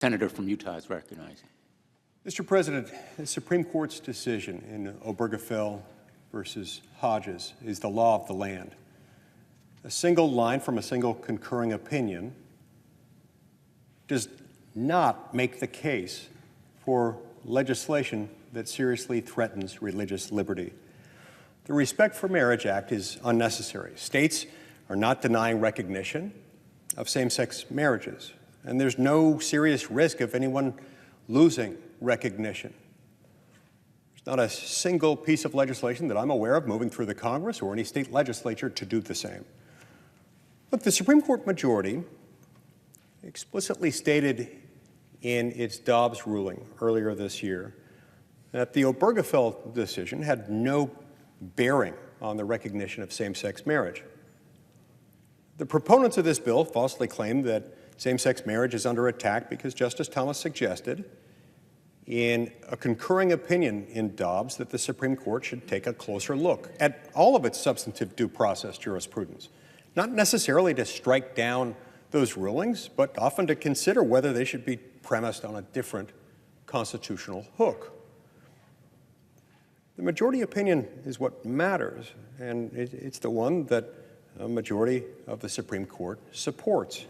Senator from Utah is recognized. Mr. President, the Supreme Court's decision in Obergefell versus Hodges is the law of the land. A single line from a single concurring opinion does not make the case for legislation that seriously threatens religious liberty. The Respect for Marriage Act is unnecessary. States are not denying recognition of same-sex marriages, and there's no serious risk of anyone losing recognition. There's not a single piece of legislation that I'm aware of moving through the Congress or any state legislature to do the same. But the Supreme Court majority explicitly stated in its Dobbs ruling earlier this year that the Obergefell decision had no bearing on the recognition of same-sex marriage. The proponents of this bill falsely claim that same-sex marriage is under attack because Justice Thomas suggested in a concurring opinion in Dobbs that the Supreme Court should take a closer look at all of its substantive due process jurisprudence, not necessarily to strike down those rulings, but often to consider whether they should be premised on a different constitutional hook. The majority opinion is what matters, and it's the one that a majority of the Supreme Court supports.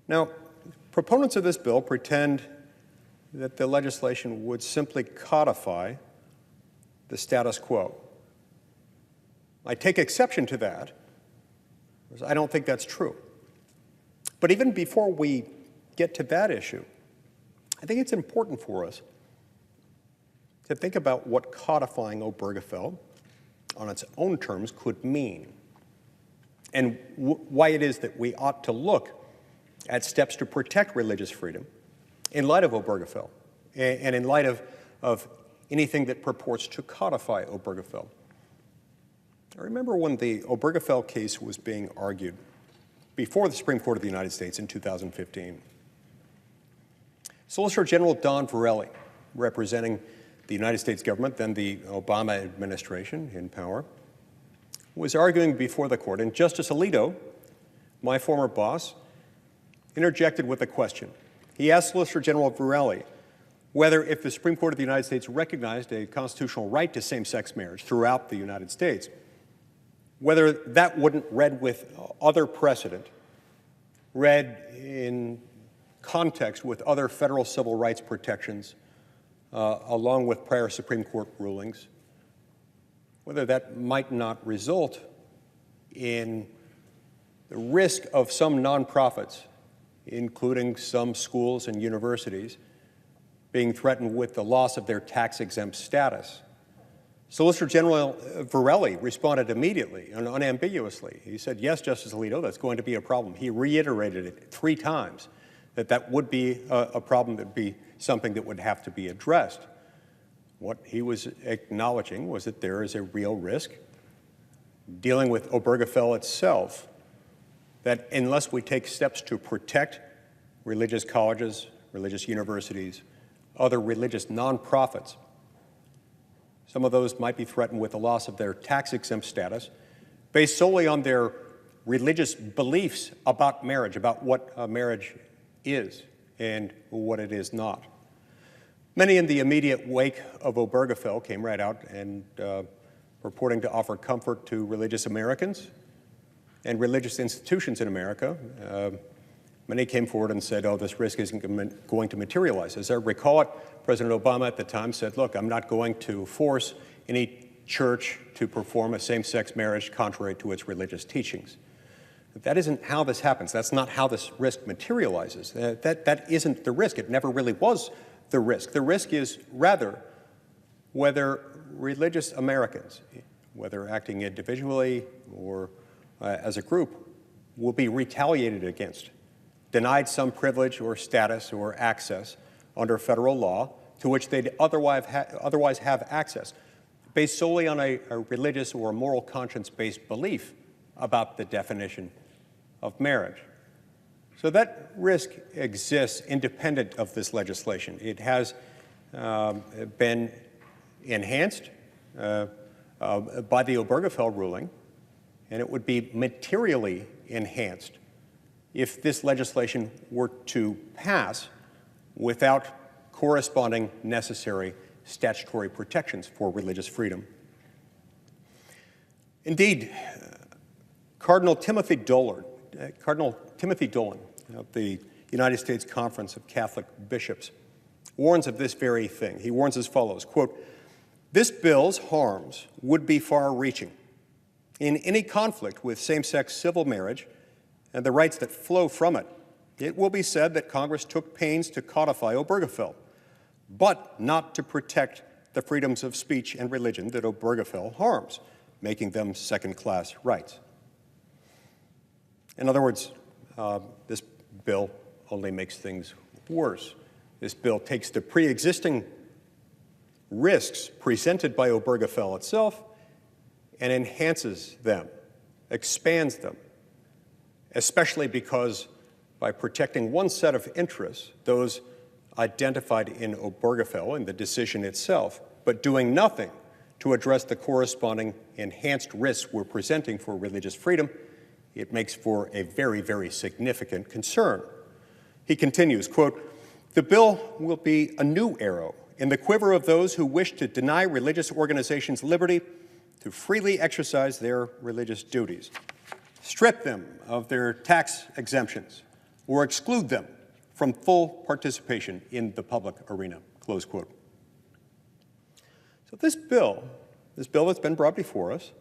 Now, proponents of this bill pretend that the legislation would simply codify the status quo. I take exception to that, because I don't think that's true. But even before we get to that issue, I think it's important for us to think about what codifying Obergefell on its own terms could mean, and why it is that we ought to look at steps to protect religious freedom in light of Obergefell and in light of anything that purports to codify Obergefell. I remember when the Obergefell case was being argued before the Supreme Court of the United States in 2015. Solicitor General Don Verrilli, representing the United States government, then the Obama administration in power, was arguing before the court, and Justice Alito, my former boss, interjected with a question. He asked Solicitor General Verrilli whether, if the Supreme Court of the United States recognized a constitutional right to same-sex marriage throughout the United States, whether that wouldn't, read with other precedent, read in context with other federal civil rights protections, along with prior Supreme Court rulings, whether that might not result in the risk of some nonprofits, including some schools and universities, being threatened with the loss of their tax-exempt status. Solicitor General Verrilli responded immediately and unambiguously. He said, yes, Justice Alito, that's going to be a problem. He reiterated it 3 times, that would be a problem, that would be something that would have to be addressed. What he was acknowledging was that there is a real risk dealing with Obergefell itself, that unless we take steps to protect religious colleges, religious universities, other religious nonprofits, some of those might be threatened with the loss of their tax-exempt status based solely on their religious beliefs about marriage, about what a marriage is and what it is not. Many in the immediate wake of Obergefell came right out and purporting to offer comfort to religious Americans and religious institutions in America. Many came forward and said, oh, this risk isn't going to materialize. As I recall it, President Obama at the time said, look, I'm not going to force any church to perform a same-sex marriage contrary to its religious teachings. That isn't how this happens. That's not how this risk materializes. That isn't the risk. It never really was the risk. The risk is rather whether religious Americans, whether acting individually or as a group, will be retaliated against, denied some privilege or status or access under federal law to which they'd otherwise have access, based solely on a religious or moral conscience-based belief about the definition of marriage. So that risk exists independent of this legislation. It has been enhanced by the Obergefell ruling, and it would be materially enhanced if this legislation were to pass without corresponding necessary statutory protections for religious freedom. Indeed, Cardinal Timothy Dolan of the United States Conference of Catholic Bishops warns of this very thing. He warns as follows, quote, "This bill's harms would be far-reaching. In any conflict with same-sex civil marriage and the rights that flow from it, it will be said that Congress took pains to codify Obergefell, but not to protect the freedoms of speech and religion that Obergefell harms, making them second-class rights." In other words, this bill only makes things worse. This bill takes the pre-existing risks presented by Obergefell itself and enhances them, expands them, especially because by protecting one set of interests, those identified in Obergefell in the decision itself, but doing nothing to address the corresponding enhanced risks we're presenting for religious freedom, it makes for a very, very significant concern. He continues, quote, "The bill will be a new arrow in the quiver of those who wish to deny religious organizations liberty to freely exercise their religious duties, strip them of their tax exemptions, or exclude them from full participation in the public arena," close quote. So this bill that's been brought before us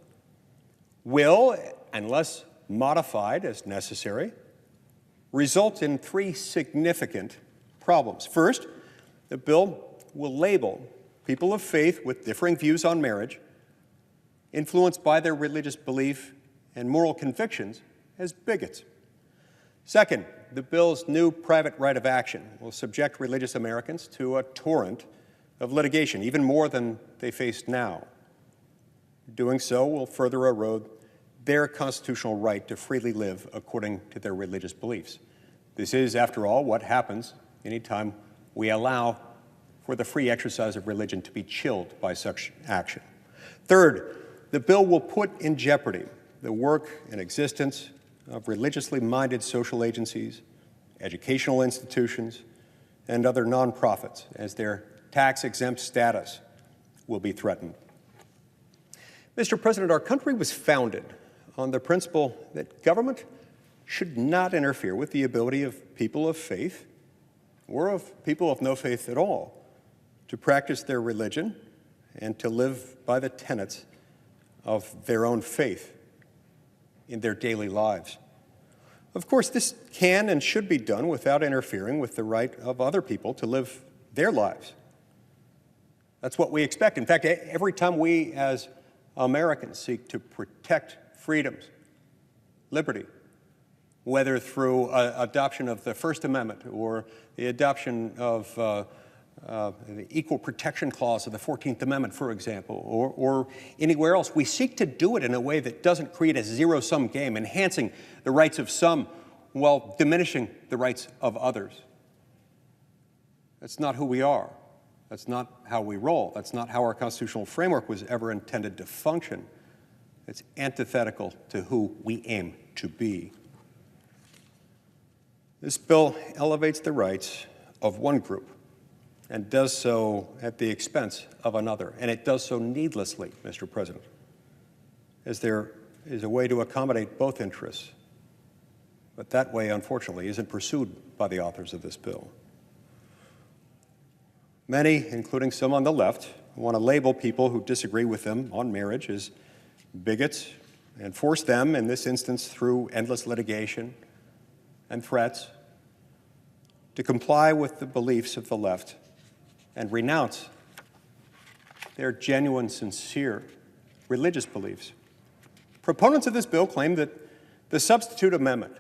will, unless modified as necessary, result in three significant problems. First, the bill will label people of faith with differing views on marriage, influenced by their religious belief and moral convictions, as bigots. Second, the bill's new private right of action will subject religious Americans to a torrent of litigation, even more than they face now. Doing so will further erode their constitutional right to freely live according to their religious beliefs. This is, after all, what happens anytime we allow for the free exercise of religion to be chilled by such action. Third, the bill will put in jeopardy the work and existence of religiously minded social agencies, educational institutions, and other nonprofits, as their tax-exempt status will be threatened. Mr. President, our country was founded on the principle that government should not interfere with the ability of people of faith, or of people of no faith at all, to practice their religion and to live by the tenets of their own faith in their daily lives. Of course, this can and should be done without interfering with the right of other people to live their lives. That's what we expect. In fact, every time we as Americans seek to protect freedoms, liberty, whether through adoption of the First Amendment or the adoption of the Equal Protection Clause of the 14th Amendment, for example, or anywhere else, we seek to do it in a way that doesn't create a zero-sum game, enhancing the rights of some while diminishing the rights of others. That's not who we are. That's not how we roll. That's not how our constitutional framework was ever intended to function. It's antithetical to who we aim to be. This bill elevates the rights of one group and does so at the expense of another. And it does so needlessly, Mr. President, as there is a way to accommodate both interests. But that way, unfortunately, isn't pursued by the authors of this bill. Many, including some on the left, want to label people who disagree with them on marriage as bigots and force them, in this instance through endless litigation and threats, to comply with the beliefs of the left and renounce their genuine, sincere religious beliefs. Proponents of this bill claim that the substitute amendment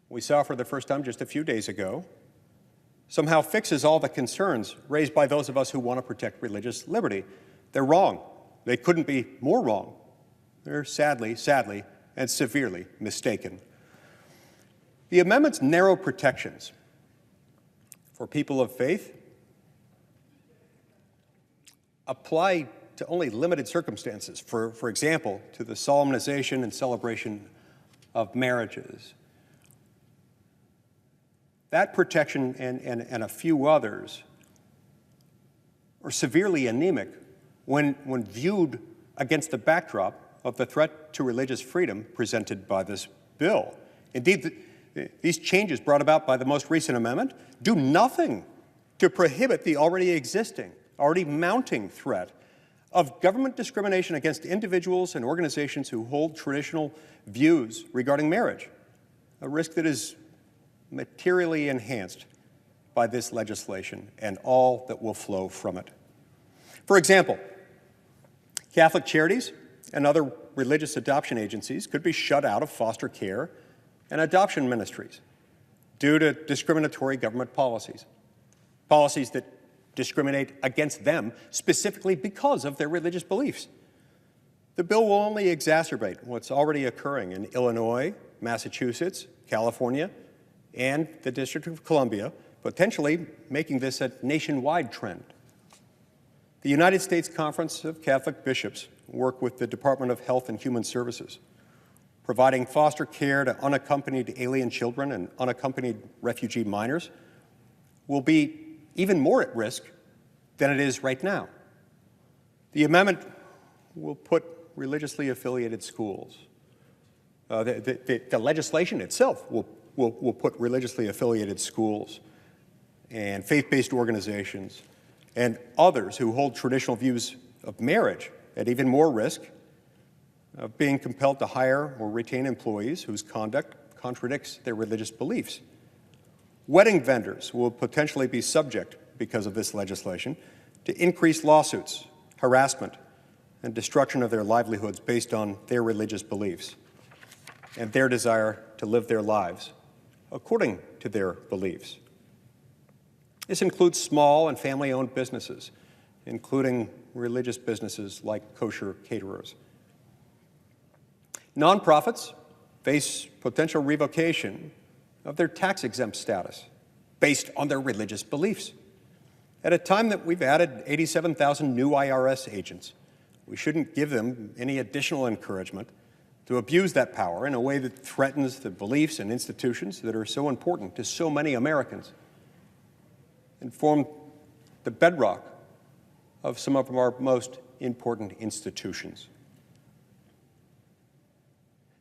we saw for the first time just a few days ago somehow fixes all the concerns raised by those of us who want to protect religious liberty. They're wrong. They couldn't be more wrong. They're sadly, and severely mistaken. The amendment's narrow protections for people of faith apply to only limited circumstances. For example, to the solemnization and celebration of marriages. That protection and a few others are severely anemic when viewed against the backdrop of the threat to religious freedom presented by this bill. Indeed, these changes brought about by the most recent amendment do nothing to prohibit the already mounting threat of government discrimination against individuals and organizations who hold traditional views regarding marriage, a risk that is materially enhanced by this legislation and all that will flow from it. For example, Catholic charities and other religious adoption agencies could be shut out of foster care and adoption ministries due to discriminatory government policies that discriminate against them specifically because of their religious beliefs. The bill will only exacerbate what's already occurring in Illinois, Massachusetts, California, and the District of Columbia, potentially making this a nationwide trend. The United States Conference of Catholic Bishops work with the Department of Health and Human Services, providing foster care to unaccompanied alien children and unaccompanied refugee minors will be even more at risk than it is right now. The amendment will put religiously affiliated schools. The legislation itself will put religiously affiliated schools and faith-based organizations and others who hold traditional views of marriage at even more risk of being compelled to hire or retain employees whose conduct contradicts their religious beliefs. Wedding vendors will potentially be subject, because of this legislation, to increased lawsuits, harassment, and destruction of their livelihoods based on their religious beliefs and their desire to live their lives according to their beliefs. This includes small and family-owned businesses, including religious businesses like kosher caterers. Nonprofits face potential revocation of their tax-exempt status based on their religious beliefs. At a time that we've added 87,000 new IRS agents, we shouldn't give them any additional encouragement to abuse that power in a way that threatens the beliefs and institutions that are so important to so many Americans and form the bedrock of some of our most important institutions.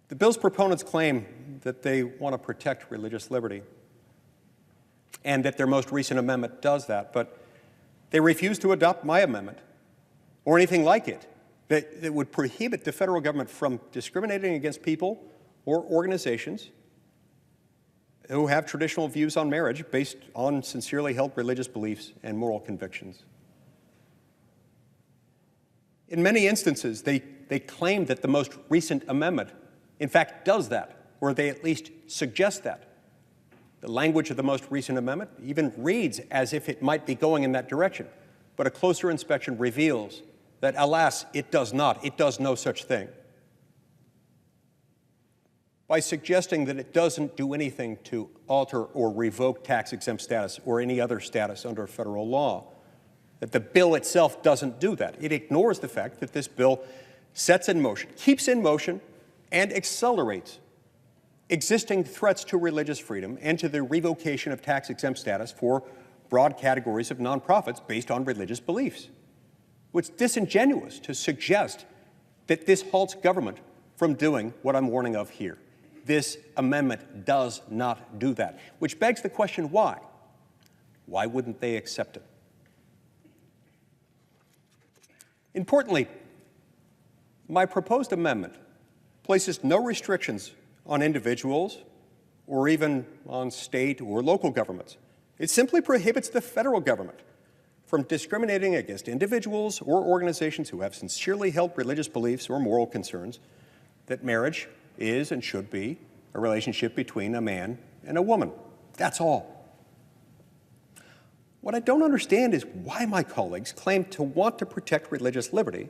The bill's proponents claim that they want to protect religious liberty and that their most recent amendment does that, but they refuse to adopt my amendment or anything like it that would prohibit the federal government from discriminating against people or organizations who have traditional views on marriage based on sincerely held religious beliefs and moral convictions. In many instances, they claim that the most recent amendment, in fact, does that, or they at least suggest that. The language of the most recent amendment even reads as if it might be going in that direction, but a closer inspection reveals that, alas, it does not. It does no such thing. By suggesting that it doesn't do anything to alter or revoke tax-exempt status or any other status under federal law, that the bill itself doesn't do that. It ignores the fact that this bill sets in motion, keeps in motion, and accelerates existing threats to religious freedom and to the revocation of tax-exempt status for broad categories of nonprofits based on religious beliefs. It's disingenuous to suggest that this halts government from doing what I'm warning of here. This amendment does not do that, which begs the question, why? Why wouldn't they accept it? Importantly, my proposed amendment places no restrictions on individuals or even on state or local governments. It simply prohibits the federal government from discriminating against individuals or organizations who have sincerely held religious beliefs or moral concerns that marriage is and should be a relationship between a man and a woman. That's all. What I don't understand is why my colleagues claim to want to protect religious liberty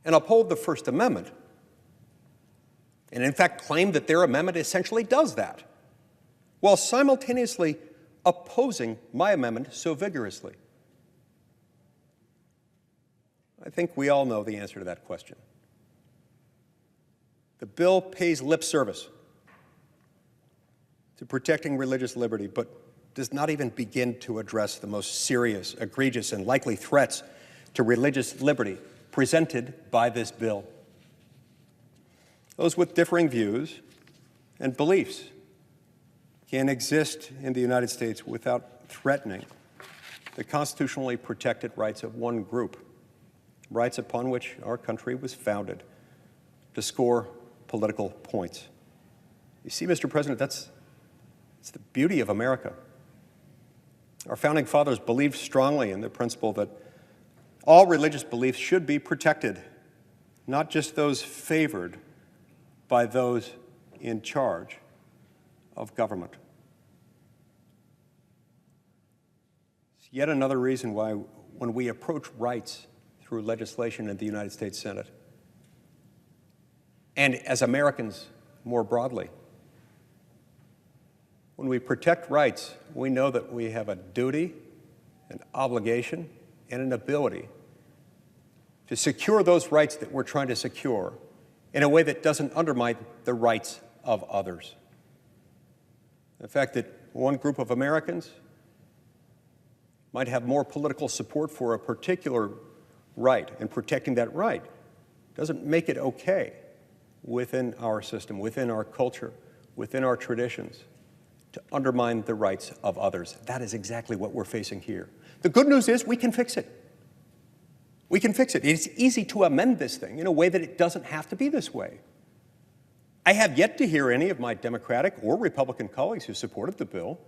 and uphold the First Amendment, and in fact claim that their amendment essentially does that, while simultaneously opposing my amendment so vigorously. I think we all know the answer to that question. The bill pays lip service to protecting religious liberty, but does not even begin to address the most serious, egregious, and likely threats to religious liberty presented by this bill. Those with differing views and beliefs can exist in the United States without threatening the constitutionally protected rights of one group, rights upon which our country was founded to score political points. You see, Mr. President, it's the beauty of America. Our founding fathers believed strongly in the principle that all religious beliefs should be protected, not just those favored by those in charge of government. It's yet another reason why, when we approach rights through legislation in the United States Senate, and as Americans more broadly, when we protect rights, we know that we have a duty, an obligation, and an ability to secure those rights that we're trying to secure in a way that doesn't undermine the rights of others. The fact that one group of Americans might have more political support for a particular right, and protecting that right doesn't make it okay within our system, within our culture, within our traditions, to undermine the rights of others. That is exactly what we're facing here. The good news is we can fix it. We can fix it. It's easy to amend this thing in a way that it doesn't have to be this way. I have yet to hear any of my Democratic or Republican colleagues who supported the bill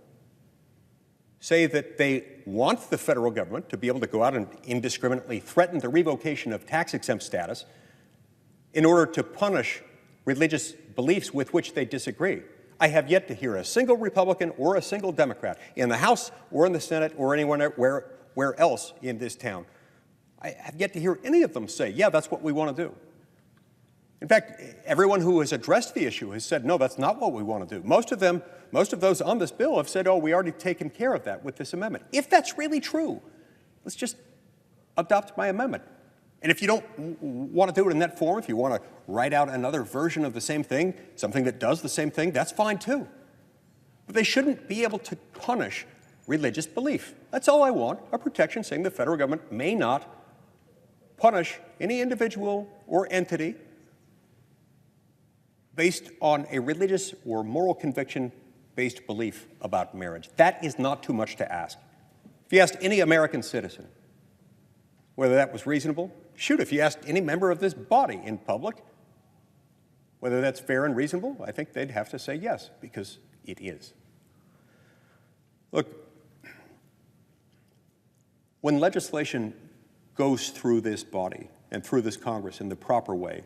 say that they want the federal government to be able to go out and indiscriminately threaten the revocation of tax-exempt status in order to punish religious beliefs with which they disagree. I have yet to hear a single Republican or a single Democrat in the House or in the Senate or anywhere where else in this town. I have yet to hear any of them say, yeah, that's what we want to do. In fact, everyone who has addressed the issue has said, no, that's not what we want to do. Most of those on this bill have said, oh, we already taken care of that with this amendment. If that's really true, let's just adopt my amendment. And if you don't want to do it in that form, if you want to write out another version of the same thing, something that does the same thing, that's fine too. But they shouldn't be able to punish religious belief. That's all I want, a protection saying the federal government may not punish any individual or entity based on a religious or moral conviction-based belief about marriage. That is not too much to ask. If you asked any American citizen whether that was reasonable, shoot, if you asked any member of this body in public whether that's fair and reasonable, I think they'd have to say yes, because it is. Look, when legislation goes through this body and through this Congress in the proper way,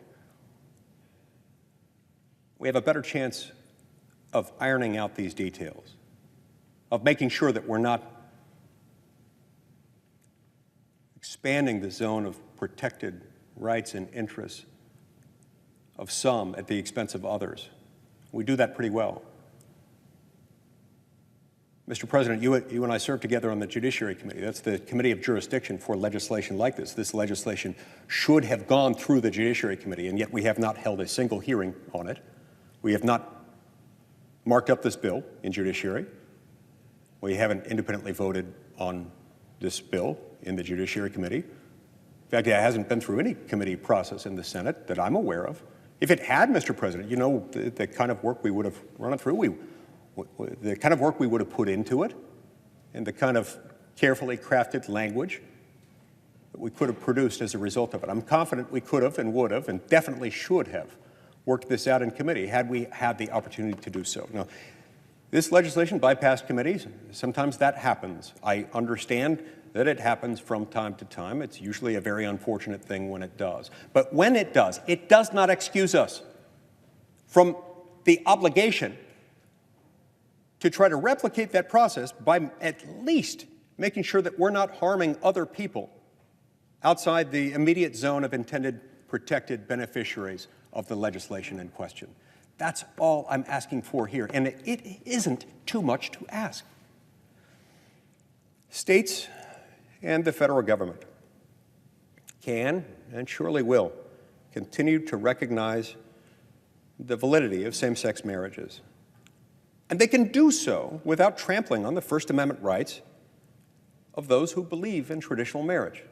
we have a better chance of ironing out these details, of making sure that we're not expanding the zone of protected rights and interests of some at the expense of others. We do that pretty well. Mr. President, you and I served together on the Judiciary Committee. That's the committee of jurisdiction for legislation like this. This legislation should have gone through the Judiciary Committee, and yet we have not held a single hearing on it. We have not marked up this bill in Judiciary. We haven't independently voted on this bill in the Judiciary Committee. In fact, it hasn't been through any committee process in the Senate that I'm aware of. If it had, Mr. President, you know, the kind of work we would have run it through, the kind of work we would have put into it, and the kind of carefully crafted language that we could have produced as a result of it. I'm confident we could have and would have and definitely should have worked this out in committee had we had the opportunity to do so. Now, this legislation bypassed committees. Sometimes that happens. I understand that it happens from time to time. It's usually a very unfortunate thing when it does. But when it does not excuse us from the obligation to try to replicate that process by at least making sure that we're not harming other people outside the immediate zone of intended protected beneficiaries of the legislation in question. That's all I'm asking for here, and it isn't too much to ask. States and the federal government can and surely will continue to recognize the validity of same-sex marriages. And they can do so without trampling on the First Amendment rights of those who believe in traditional marriage.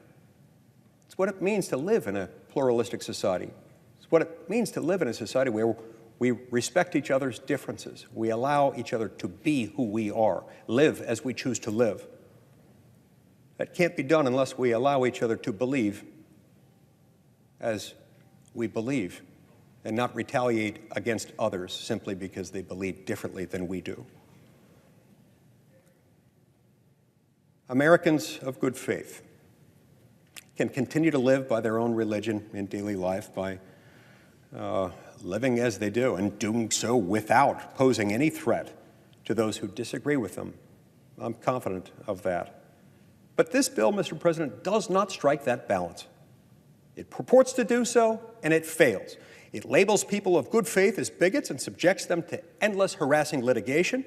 It's what it means to live in a pluralistic society. It's what it means to live in a society where we respect each other's differences. We allow each other to be who we are, live as we choose to live. That can't be done unless we allow each other to believe as we believe and not retaliate against others simply because they believe differently than we do. Americans of good faith can continue to live by their own religion in daily life by living as they do and doing so without posing any threat to those who disagree with them. I'm confident of that. But this bill, Mr. President, does not strike that balance. It purports to do so, and it fails. It labels people of good faith as bigots and subjects them to endless harassing litigation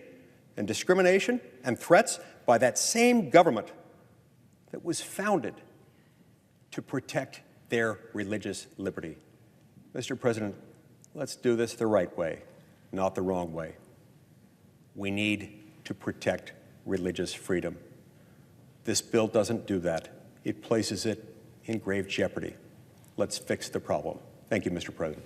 and discrimination and threats by that same government that was founded to protect their religious liberty. Mr. President, let's do this the right way, not the wrong way. We need to protect religious freedom. This bill doesn't do that. It places it in grave jeopardy. Let's fix the problem. Thank you, Mr. President.